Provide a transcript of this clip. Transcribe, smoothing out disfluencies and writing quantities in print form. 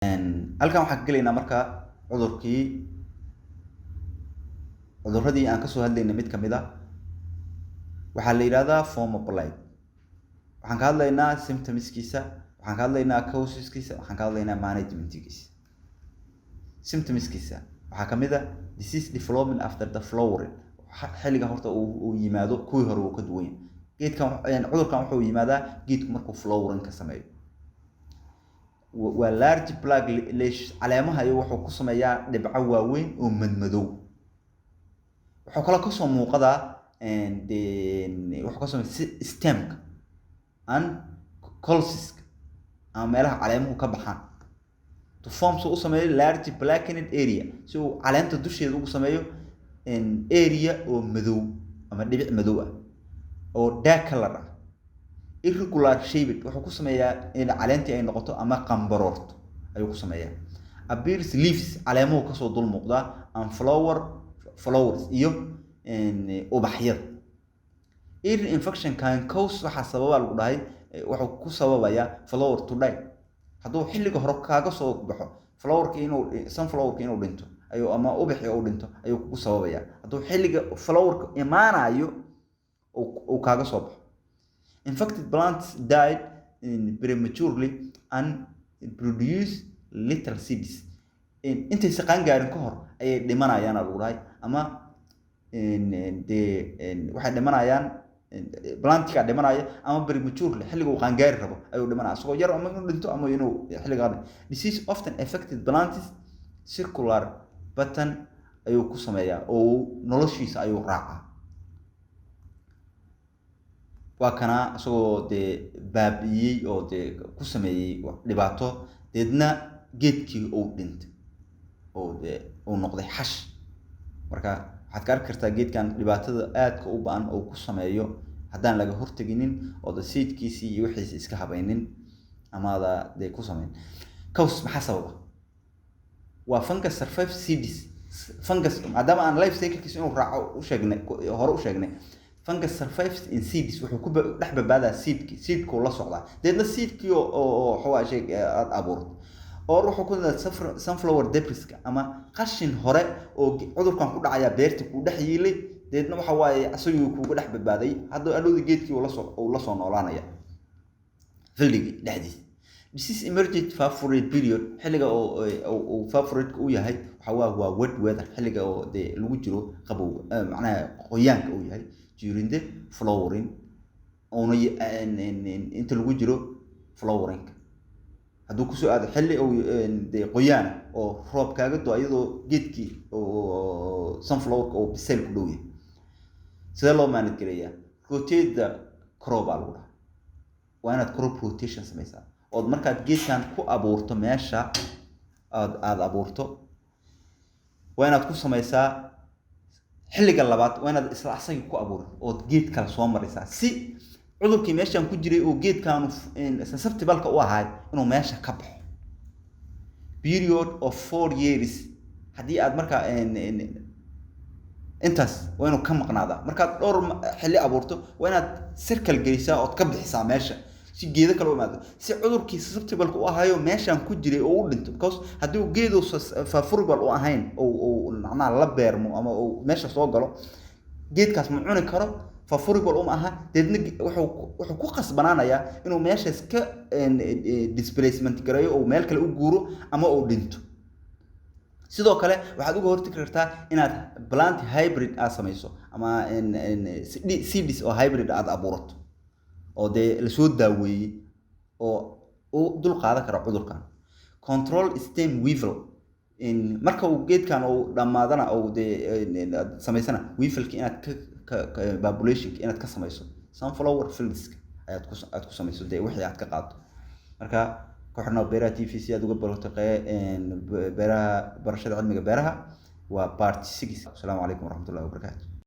halkan waxaan ka gelaynaa marka cuduradii aan kasoo hadlaynay mid kamid ah waxaa la yiraahdaa form of blight. waxaan ka hadlaynaa symptomskiisa, waxaan ka hadlaynaa causeskiisa, waxaan ka hadlaynaa managementkiisa. symptomskiisa waxaa kamid ah disease development after the flowering. xilliga horta uu yimaado kuwii hore uu ka duwan yahay. geedkan cudurkan wuxuu yimaadaa geedku markuu flowering ka sameeyo. waa large plaque lesions caleemaha iyo wuxuu ku sameeyaa dhibco waaweyn oo madmadow. wuxuu kala kasoo muuqdaa wuxuu kasoo stemka and colsiska ama meelaha caleemuhu ka baxaan. to form soo u sameeyo large blackened area si uu caleenta dusheeda ugu sameeyo area oo madow ama dhibic madow ah oo dark color ah. irregular shaped wuxuu ku sameeyaa in caleentii ay noqoto ama qambaroorto ayuu ku sameeyaa. appears leaves caleemuhu kasoo dul muuqdaa and flowers iyo ubaxyada. ear infection can cause waxa sababa lagu dhahay wuxuu ku sababayaa flower to die. hadduu xilliga hore kaaga soo baxo sunflowerka inuu dhinto ayuu ama ubaxi uu dhinto ayuu ku sababayaa. hadduu xilliga flowerka imaanayo uu kaaga soo baxo. infected plants died prematurely and produce little seeds. intay saqaan gaarin ka hor ayay dhimanayaan lagu dhahay ama waxay dhimanayaan plantka dhimanaya ama prematurely xilliga uu qaangaari rabo ayuu dhimanaya isagoo yar ama inuu dhinto ama inuu xilliga disease often affected plants circular pattern ayuu ku sameeyaa oo noloshiisa ayuu raacaa. waa kana isagoo baabiyey oo ku sameeyey dhibaato deedna geedkii uu dhintay oo uu noqday xash. marka waxaad ka arki kartaa geedkan dhibaatada aadka u ba'an oo ku sameeyo haddaan laga hortaginin oo seedkiisii iyo wixiisa iska habaynin ama ku sameyn. cause maxaa sababa? waa fungus survive seeds. fungus maadaama aan life cyclekiisa inuu raaco hore u sheegnay. fungus survives in seeds wuxuu ku dhex badbaadaa seedku la socdaa deedna seedkii oo xawaa shay aad abuurto oo wuxuu ku leeyahay sunflower debris ama qashin hore oo cudurkan ku dhacaya beerta ku dhex yiilay deedna waxa waaye asagii ku dhex badbaaday hadda adowda geedkii uu la soo noolaanaya xilligii dhexdiisa. disease emergent favorite period xilliga oo favorite uu yahay waa wet weather xilliga oo lagu jiro qabow macnaha qoyaanka uu yahay during the flowering oo inta lagu jiro flowering. hadduu ku soo aado xilli oo qoyaan oo roob kaaga doo iyadoo geedkii oo sunflower oo bisel ku dhow yahay. sida loo manage gareeyaa rotate the crop lagu dhahay. waa inaad crop rotation samaysaa oo markaad geedkan ku abuurto meesha aad abuurto waa inaad ku samaysaa xilliga labaad waa inaad isla asagii ku abuurin oo geed kale soo maraysaa si cudurkii meeshan ku jiray oo geedkan susceptible-ka u ahayd inuu meesha ka baxo. period of 4 years haddii aad markaa intaas waa inuu ka maqnaadaa. markaad dhowr xilli abuurto waa inaad circle gelisaa ood ka bixisaa meesha si geedo kale u imaado si cudurkii susceptible-ka u ahayo meeshan ku jiray oo u dhinto. because haddii geedu favorable u ahayn oo macnaha la beermo ama uu meesha soo galo geedkaas ma cuni karo favorable uma aha deedna wuxuu ku qasbanaanayaa inuu meeshaas ka displacement gareeyo oo meel kale u guuro ama uu dhinto. sidoo kale waxaad uga hortagi kartaa inaad plant hybrid aad samayso ama seeds oo hybrid aad abuurato oo la soo daaweeyey oo uu dul qaadan karo cudurkan. control stem weevil marka uu geedkan uu dhamaadana oo samaysana weevilka inaad population inaad ka samayso sunflower fields aad ku samayso wixii aad ka qaado. marka ku xirnaa beeraha TV si aad uga barato beeraha barashada cilmiga beeraha waa part 6. Assalamu alaykum warahmatullahi wabarakatuh.